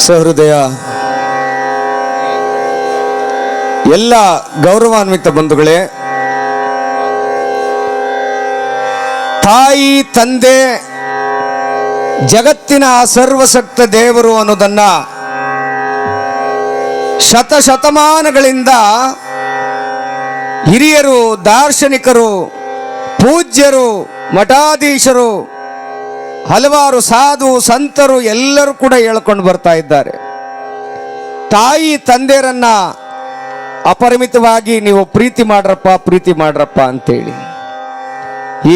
ಸಹೃದಯ ಎಲ್ಲ ಗೌರವಾನ್ವಿತ ಬಂಧುಗಳೇ, ತಾಯಿ ತಂದೆ ಜಗತ್ತಿನ ಸರ್ವಶಕ್ತ ದೇವರು ಅನ್ನೋದನ್ನ ಶತಶತಮಾನಗಳಿಂದ ಹಿರಿಯರು, ದಾರ್ಶನಿಕರು, ಪೂಜ್ಯರು, ಮಠಾಧೀಶರು, ಹಲವಾರು ಸಾಧು ಸಂತರು ಎಲ್ಲರೂ ಕೂಡ ಹೇಳ್ಕೊಂಡು ಬರ್ತಾ ಇದ್ದಾರೆ. ತಾಯಿ ತಂದೆಯರನ್ನ ಅಪರಿಮಿತವಾಗಿ ನೀವು ಪ್ರೀತಿ ಮಾಡ್ರಪ್ಪ ಅಂತೇಳಿ.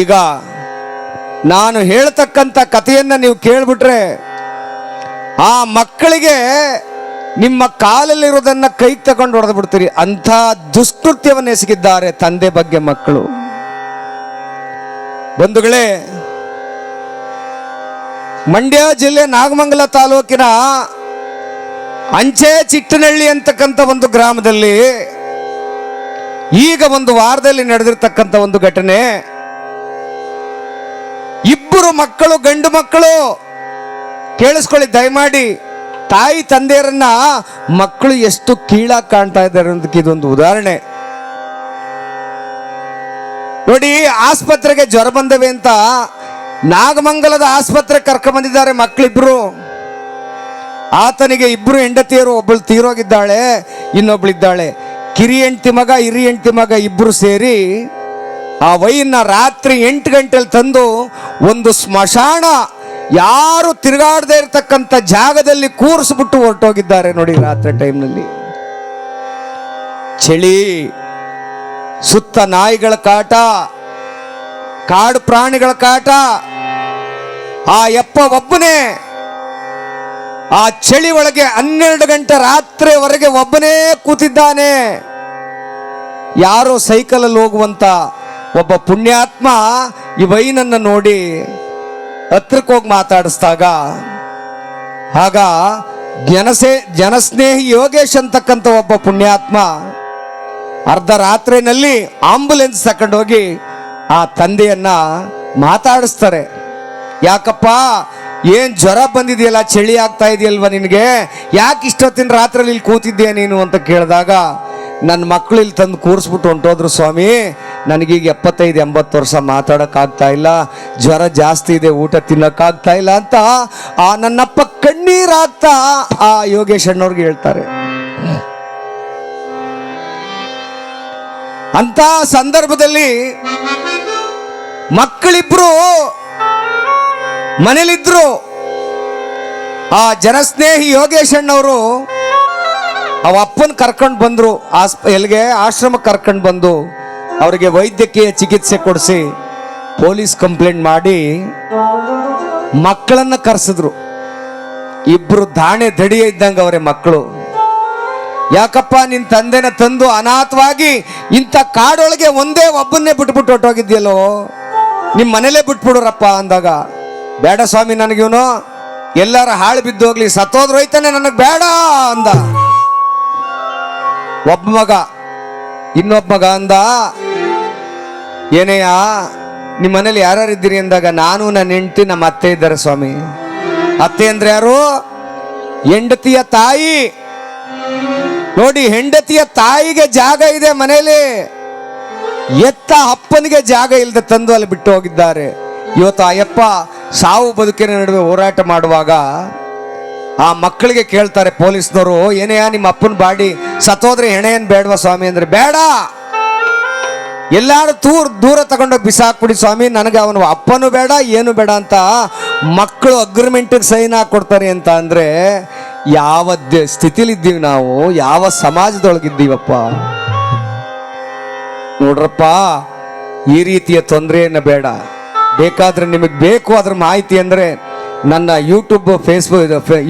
ಈಗ ನಾನು ಹೇಳ್ತಕ್ಕಂಥ ಕಥೆಯನ್ನ ನೀವು ಕೇಳ್ಬಿಟ್ರೆ ಆ ಮಕ್ಕಳಿಗೆ ನಿಮ್ಮ ಕಾಲಲ್ಲಿರೋದನ್ನ ಕೈಗೆ ತಗೊಂಡು ಹೊಡೆದು ಬಿಡ್ತೀರಿ. ಅಂಥ ದುಷ್ಕೃತ್ಯವನ್ನು ಎಸಗಿದ್ದಾರೆ ತಂದೆ ಬಗ್ಗೆ ಮಕ್ಕಳು. ಬಂಧುಗಳೇ, ಮಂಡ್ಯ ಜಿಲ್ಲೆ ನಾಗಮಂಗಲ ತಾಲೂಕಿನ ಅಂಚೆ ಚಿಟ್ಟನಹಳ್ಳಿ ಅಂತಕ್ಕಂಥ ಒಂದು ಗ್ರಾಮದಲ್ಲಿ ಈಗ ಒಂದು ವಾರದಲ್ಲಿ ನಡೆದಿರ್ತಕ್ಕಂಥ ಒಂದು ಘಟನೆ. ಇಬ್ಬರು ಮಕ್ಕಳು, ಗಂಡು ಮಕ್ಕಳು, ಕೇಳಿಸ್ಕೊಳ್ಳಿ ದಯಮಾಡಿ. ತಾಯಿ ತಂದೆಯರನ್ನ ಮಕ್ಕಳು ಎಷ್ಟು ಕೀಳಾಗಿ ಕಾಣ್ತಾ ಇದ್ದಾರೆ ಅನ್ನೋದಕ್ಕೆ ಇದೊಂದು ಉದಾಹರಣೆ ನೋಡಿ. ಆಸ್ಪತ್ರೆಗೆ ಜ್ವರ ಬಂದವೆ ಅಂತ ನಾಗಮಂಗಲದ ಆಸ್ಪತ್ರೆ ಕರ್ಕೊಂಡ್ಬಂದಿದ್ದಾರೆ ಮಕ್ಕಳಿಬ್ರು. ಆತನಿಗೆ ಇಬ್ರು ಹೆಂಡತಿಯರು, ಒಬ್ಬಳು ತೀರೋಗಿದ್ದಾಳೆ, ಇನ್ನೊಬ್ಳಿದ್ದಾಳೆ. ಕಿರಿ ಹೆಂಡತಿ ಮಗ, ಹಿರಿ ಹೆಂಡತಿ ಮಗ ಇಬ್ರು ಸೇರಿ ಆ ವೈನ್ನ ರಾತ್ರಿ 8 ಗಂಟೆಲಿ ತಂದು ಒಂದು ಸ್ಮಶಾನ, ಯಾರು ತಿರುಗಾಡದೇ ಇರತಕ್ಕಂಥ ಜಾಗದಲ್ಲಿ ಕೂರಿಸ್ಬಿಟ್ಟು ಹೊರಟೋಗಿದ್ದಾರೆ ನೋಡಿ. ರಾತ್ರಿ ಟೈಮ್ನಲ್ಲಿ ಚಳಿ, ಸುತ್ತ ನಾಯಿಗಳ ಕಾಟ, ಕಾಡು ಪ್ರಾಣಿಗಳ ಕಾಟ. ಆ ಯಪ್ಪ ಒಬ್ಬನೇ ಆ ಚಳಿ ಒಳಗೆ 12 ಗಂಟೆ ರಾತ್ರಿವರೆಗೆ ಒಬ್ಬನೇ ಕೂತಿದ್ದಾನೆ. ಯಾರೋ ಸೈಕಲಲ್ಲಿ ಹೋಗುವಂತ ಒಬ್ಬ ಪುಣ್ಯಾತ್ಮ ಈ ವೈನನ್ನ ನೋಡಿ ಹತ್ರಕ್ಕೆ ಹೋಗಿ ಮಾತಾಡಿಸಿದಾಗ, ಆಗ ಜನಸ್ನೇಹಿ ಯೋಗೇಶ್ ಅಂತಕ್ಕಂಥ ಒಬ್ಬ ಪುಣ್ಯಾತ್ಮ ಅರ್ಧ ರಾತ್ರಿನಲ್ಲಿ ಆಂಬುಲೆನ್ಸ್ ತಗೊಂಡೋಗಿ ಆ ತಂದೆಯನ್ನ ಮಾತಾಡಿಸ್ತಾರೆ. ಯಾಕಪ್ಪ, ಏನ್ ಜ್ವರ ಬಂದಿದೆಯಲ್ಲ, ಚಳಿ ಆಗ್ತಾ ಇದೆಯಲ್ವ ನಿನಗೆ, ಯಾಕೆ ಇಷ್ಟೊತ್ತಿನ ರಾತ್ರಿಯಲ್ಲಿ ಇಲ್ಲಿ ಕೂತಿದ್ದೀಯ ನೀನು ಅಂತ ಕೇಳಿದಾಗ, ನನ್ನ ಮಕ್ಕಳು ಇಲ್ಲಿ ತಂದು ಕೂರಿಸ್ಬಿಟ್ಟು ಹೊಂಟೋದ್ರು ಸ್ವಾಮಿ, ನನಗೀಗ 75-80 ವರ್ಷ ಮಾತಾಡೋಕ್ಕಾಗ್ತಾ ಇಲ್ಲ, ಜ್ವರ ಜಾಸ್ತಿ ಇದೆ, ಊಟ ತಿನ್ನೋಕ್ಕಾಗ್ತಾ ಇಲ್ಲ ಅಂತ ಆ ನನ್ನಪ್ಪ ಕಣ್ಣೀರಾಗ್ತಾ ಆ ಯೋಗೇಶ್ ಅಣ್ಣವ್ರಿಗೆ ಹೇಳ್ತಾರೆ. ಅಂತ ಸಂದರ್ಭದಲ್ಲಿ ಮಕ್ಕಳಿಬ್ರು ಮನೇಲಿದ್ರು. ಆ ಜನಸ್ನೇಹಿ ಯೋಗೇಶ್ ಅಣ್ಣವರು ಅವ ಅಪ್ಪನ ಕರ್ಕೊಂಡು ಬಂದ್ರು, ಎಲ್ಲಿಗೆ ಆಶ್ರಮಕ್ಕೆ ಕರ್ಕೊಂಡು ಬಂದು ಅವರಿಗೆ ವೈದ್ಯಕೀಯ ಚಿಕಿತ್ಸೆ ಕೊಡಿಸಿ ಪೊಲೀಸ್ ಕಂಪ್ಲೇಂಟ್ ಮಾಡಿ ಮಕ್ಕಳನ್ನ ಕರೆಸಿದ್ರು. ಇಬ್ರು ದಾಣೆ ದಡಿಯ ಇದ್ದಂಗೆ ಅವರೇ ಮಕ್ಕಳು. ಯಾಕಪ್ಪ, ನಿನ್ನ ತಂದೆನ ತಂದು ಅನಾಥವಾಗಿ ಇಂಥ ಕಾಡೊಳಗೆ ಒಂದೇ ಒಬ್ಬನ್ನೇ ಬಿಟ್ಬಿಟ್ಟು ಹೊಟ್ಟೋಗಿದ್ಯಲ್ಲೋ, ನಿಮ್ಮ ಮನೇಲೇ ಬಿಟ್ಬಿಡ್ರಪ್ಪ ಅಂದಾಗ, ಬೇಡ ಸ್ವಾಮಿ, ನನಗಿವನು ಎಲ್ಲಾರ ಹಾಳು ಬಿದ್ದು ಹೋಗ್ಲಿ, ಸತ್ತೋದ್ರು ಹೋಯ್ತಾನೆ, ನನಗೆ ಬೇಡ ಅಂದ. ಒಬ್ಬ ಮಗ, ಇನ್ನೊಬ್ಬ ಮಗ ಅಂದ, ಏನೇಯ ನಿಮ್ಮ ಮನೇಲಿ ಯಾರ್ಯಾರು ಇದ್ದೀರಿ ಅಂದಾಗ, ನಾನು ನನ್ನ ಹೆಂಡತಿ, ನಮ್ಮ ಅತ್ತೆ ಇದ್ದಾರೆ ಸ್ವಾಮಿ. ಅತ್ತೆ ಅಂದ್ರೆ ಯಾರು? ಹೆಂಡತಿಯ ತಾಯಿ. ನೋಡಿ, ಹೆಂಡತಿಯ ತಾಯಿಗೆ ಜಾಗ ಇದೆ ಮನೇಲಿ, ಎತ್ತ ಅಪ್ಪನಿಗೆ ಜಾಗ ಇಲ್ಲದೆ ತಂದು ಅಲ್ಲಿ ಬಿಟ್ಟು ಹೋಗಿದ್ದಾರೆ. ಇವತ್ತು ಅಯ್ಯಪ್ಪ ಸಾವು ಬದುಕಿನ ನಡುವೆ ಹೋರಾಟ ಮಾಡುವಾಗ ಆ ಮಕ್ಕಳಿಗೆ ಕೇಳ್ತಾರೆ ಪೊಲೀಸ್ನವರು, ಏನೆಯಾ ನಿಮ್ಮ ಅಪ್ಪನ ಬಾಡಿ ಸತ್ತೋದ್ರೆ ಹೆಣೆ ಏನ್ ಬೇಡವಾ ಸ್ವಾಮಿ ಅಂದ್ರೆ, ಬೇಡ, ಎಲ್ಲಾರು ದೂರ ತಗೊಂಡೋಗಿ ಬಿಸಾಕ್ಬಿಡಿ ಸ್ವಾಮಿ, ನನಗೆ ಅವನು ಅಪ್ಪನೂ ಬೇಡ ಏನು ಬೇಡ ಅಂತ ಮಕ್ಕಳು ಅಗ್ರಿಮೆಂಟಿಗೆ ಸೈನ್ ಹಾಕೊಡ್ತಾರೆ ಅಂತ ಅಂದ್ರೆ, ಯಾವ ಸ್ಥಿತಿಲಿದ್ದೀವಿ ನಾವು, ಯಾವ ಸಮಾಜದೊಳಗಿದ್ದೀವಪ್ಪ. ನೋಡ್ರಪ್ಪ, ಈ ರೀತಿಯ ತೊಂದರೆಯನ್ನು ಬೇಡ. ಬೇಕಾದ್ರೆ ನಿಮಗೆ ಬೇಕು ಅದ್ರ ಮಾಹಿತಿ ಅಂದರೆ ನನ್ನ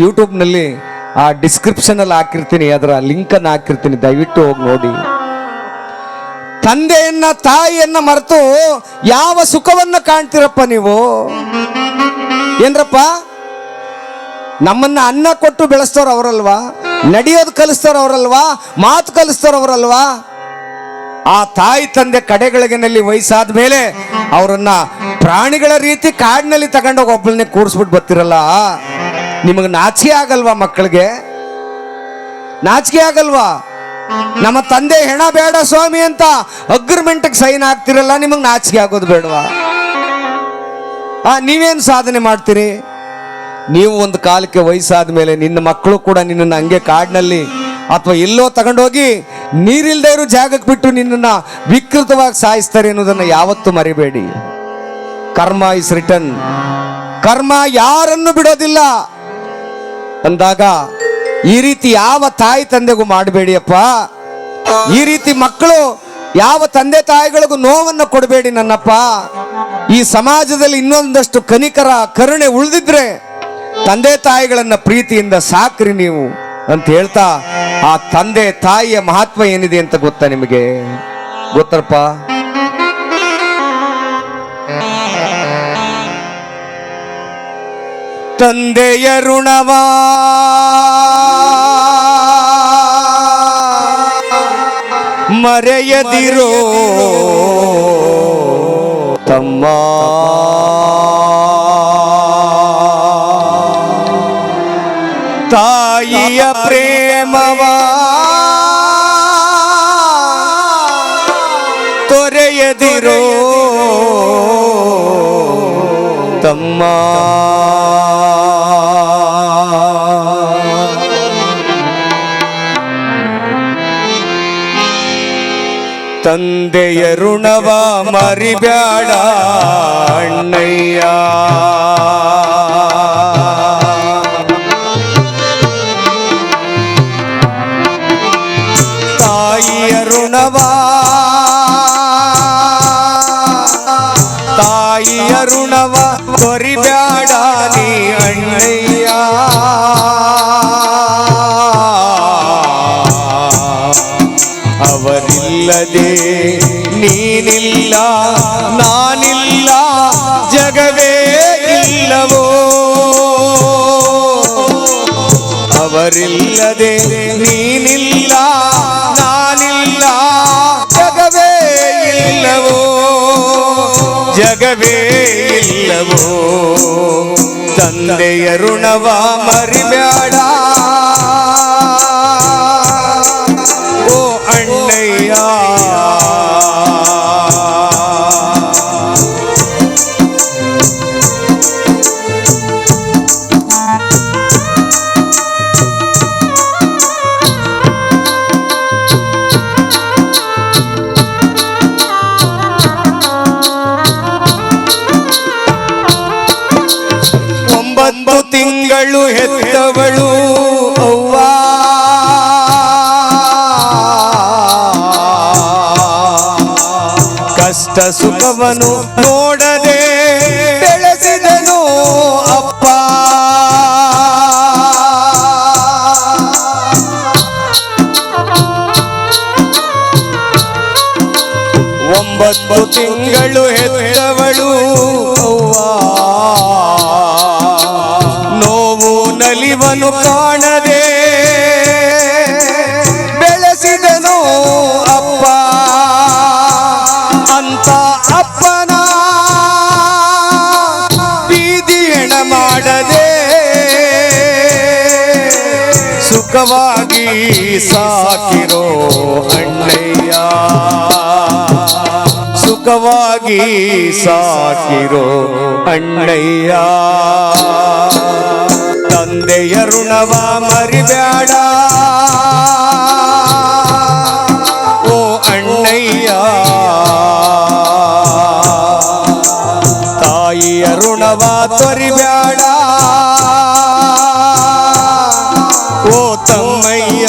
ಯೂಟ್ಯೂಬ್ನಲ್ಲಿ ಆ ಡಿಸ್ಕ್ರಿಪ್ಷನಲ್ಲಿ ಹಾಕಿರ್ತೀನಿ, ಅದರ ಲಿಂಕನ್ನು ಹಾಕಿರ್ತೀನಿ, ದಯವಿಟ್ಟು ಹೋಗಿ ನೋಡಿ. ತಂದೆಯನ್ನ ತಾಯಿಯನ್ನ ಮರೆತು ಯಾವ ಸುಖವನ್ನ ಕಾಣ್ತೀರಪ್ಪ ನೀವು? ಏನ್ರಪ್ಪ, ನಮ್ಮನ್ನ ಅನ್ನ ಕೊಟ್ಟು ಬೆಳೆಸ್ತವ್ರು ಅವರಲ್ವಾ, ನಡೆಯೋದು ಕಲಿಸ್ತವ್ರು ಅವರಲ್ವಾ, ಮಾತು ಕಲಿಸ್ತವ್ರು ಅವರಲ್ವಾ? ಆ ತಾಯಿ ತಂದೆ ಕಡೆಗಳಿಗೆನಲ್ಲಿ ವಯಸ್ಸಾದ ಮೇಲೆ ಅವರನ್ನ ಪ್ರಾಣಿಗಳ ರೀತಿ ಕಾಡಿನಲ್ಲಿ ತಗೊಂಡೋಗಿ ಒಬ್ಬಳನ್ನೇ ಕೂರಿಸ್ಬಿಟ್ಟು ಬರ್ತಿರಲ್ಲ, ನಿಮಗೆ ನಾಚಿಕೆ ಆಗಲ್ವಾ? ಮಕ್ಕಳಿಗೆ ನಾಚಿಕೆ ಆಗಲ್ವಾ? ನಮ್ಮ ತಂದೆ ಹೆಣ ಬೇಡ ಸ್ವಾಮಿ ಅಂತ ಅಗ್ರಿಮೆಂಟ್ಗೆ ಸೈನ್ ಆಗ್ತಿರಲ್ಲ, ನಿಮಗೆ ನಾಚಿಕೆ ಆಗೋದು ಬೇಡವಾ? ನೀವೇನು ಸಾಧನೆ ಮಾಡ್ತೀರಿ? ನೀವು ಒಂದು ಕಾಲಕ್ಕೆ ವಯಸ್ಸಾದ ಮೇಲೆ ನಿನ್ನ ಮಕ್ಕಳು ಕೂಡ ನಿನ್ನನ್ನು ಹಂಗೆ ಕಾಡಿನಲ್ಲಿ ಅಥವಾ ಎಲ್ಲೋ ತಗೊಂಡೋಗಿ ನೀರಿಲ್ದೇ ಇರೋ ಜಾಗಕ್ಕೆ ಬಿಟ್ಟು ನಿನ್ನನ್ನು ವಿಕೃತವಾಗಿ ಸಾಯಿಸ್ತಾರೆ ಅನ್ನೋದನ್ನು ಯಾವತ್ತೂ ಮರಿಬೇಡಿ. ಕರ್ಮ ಇಸ್ ರಿಟರ್ನ್. ಕರ್ಮ ಯಾರನ್ನು ಬಿಡೋದಿಲ್ಲ ಅಂದಾಗ ಈ ರೀತಿ ಯಾವ ತಾಯಿ ತಂದೆಗೂ ಮಾಡಬೇಡಿಯಪ್ಪ. ಈ ರೀತಿ ಮಕ್ಕಳು ಯಾವ ತಂದೆ ತಾಯಿಗಳಿಗೂ ನೋವನ್ನು ಕೊಡಬೇಡಿ ನನ್ನಪ್ಪ. ಈ ಸಮಾಜದಲ್ಲಿ ಇನ್ನೊಂದಷ್ಟು ಕನಿಕರ ಕರುಣೆ ಉಳಿದಿದ್ರೆ ತಂದೆ ತಾಯಿಗಳನ್ನ ಪ್ರೀತಿಯಿಂದ ಸಾಕ್ರಿ ನೀವು ಅಂತ ಹೇಳ್ತಾ, ಆ ತಂದೆ ತಾಯಿಯ ಮಹತ್ವ ಏನಿದೆ ಅಂತ ಗೊತ್ತಾ ನಿಮಗೆ? ಗೊತ್ತಪ್ಪ? ತಂದೆಯ ಋಣವ ಮರೆಯದಿರೋ ತಮ್ಮ, ತಾಯಿಯ ಪ್ರೇಮವ ತೊರೆಯದಿರೋ ತಮ್ಮ. ತಂದೆಯ ಋಣವ ಮರಿಬ್ಯಾಡ ಅಣ್ಣಯ್ಯ, ತಾಯಿಯ ಋಣವ ಮರಿಬ್ಯಾಡ ನೀ ಅಣ್ಣಯ್ಯ. ಅವರಿಲ್ಲದೆ ನೀನಿಲ್ಲ, ನಾನಿಲ್ಲ, ಜಗವೇ ಇಲ್ಲವೋ. ಅವರಿಲ್ಲದೆ ನೀನಿಲ್ಲ, ನಾನಿಲ್ಲ, ಜಗವೇ ಇಲ್ಲವೋ, ಜಗವೇ ಇಲ್ಲವೋ. ತಂದೆಯ ಋಣವ ಮರಿಬ್ಯಾಡ ಓ ಅಣ್ಣಯ್ಯ. ತಿಂಗಳು ಹೆತ್ತವಳು ಅವ್ವ, ಕಷ್ಟ ಸುಖವನ್ನು ನೋಡದೆ ಬೆಳೆಸಿದನು ಅಪ್ಪ. 9 ತಿಂಗಳು ಹೆತ್ತವಳು ಅವ್ವ, ನೋವು ನಲಿವನು ಕಾಣದೆ ಬೆಳೆಸಿದನು ಅಪ್ಪ. ಅಂತ ಅಪ್ಪನ ಬೀದಿ ಹೆಣ ಮಾಡದೆ ಸುಖವಾಗಿ ಸಾಕಿರೋ ಅಣ್ಣಯ್ಯ, ಸುಖವಾಗಿ ಸಾಕಿರೋ ಅಣ್ಣಯ್ಯ. ತಂದೆಯ ಋಣವ ಮರಿಬ್ಯಾಡ ಓ ಅಣ್ಣಯ್ಯ, ತಾಯಿಯ ಋಣವ ತೊರಿಬ್ಯಾಡ ಓ ತಮ್ಮಯ್ಯ.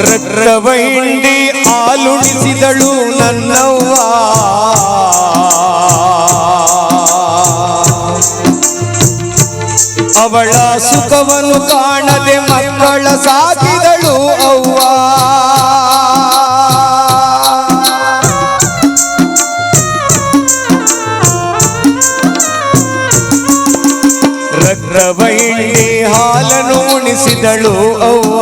ರಕ್ತವ ಹಿಂಡಿ ಹಾಲುಣಿಸಿದಳು ನನ್ನವ್ವ, ಅವಳ ಸುಖವನ್ನು ಕಾಣದೆ ಮಕ್ಕಳ ಸಾಕಿದಳು ಅವ್ವ. ಹಸಿದಳು ಅವ್ವ,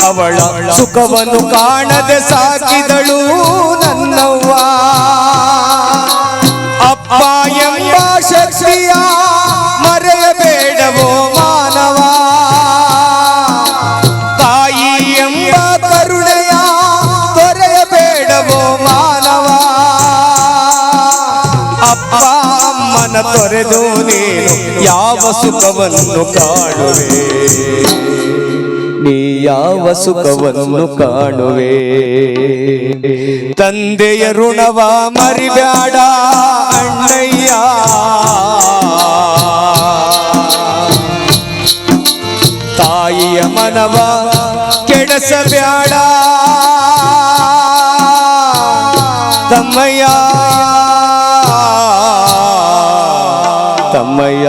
ಅವಳ ಸುಖವನ್ನು ಕಾಣದೆ ಸಾಕಿದಳು ನನ್ನವ್ವ. ಅಪ್ಪ ಎಂಬ ಶಕ್ತಿಯ ಮರೆಯಬೇಡವೋ ಮಾನವ, ತಾಯಿ ಎಂಬ ಕರುಣೆಯ ತೊರೆಯಬೇಡವೋ ಮಾನವ. ಅಪ್ಪ ಅಮ್ಮನ ತೊರೆದು ನೀನು ಯಾವ ಸುಖವನ್ನು ಕಾಣುವೆ, ನೀ ಯಾವ ಸುಖವನ್ನು ಕಾಣುವೆ. ತಂದೆಯ ಋಣವ ಮರಿಬ್ಯಾಡ ಅಣ್ಣಯ್ಯ, ತಾಯಿಯ ಮನವ ಕೆಡಿಸಬ್ಯಾಡ ತಮ್ಮಯ್ಯ, ತಮ್ಮಯ್ಯ.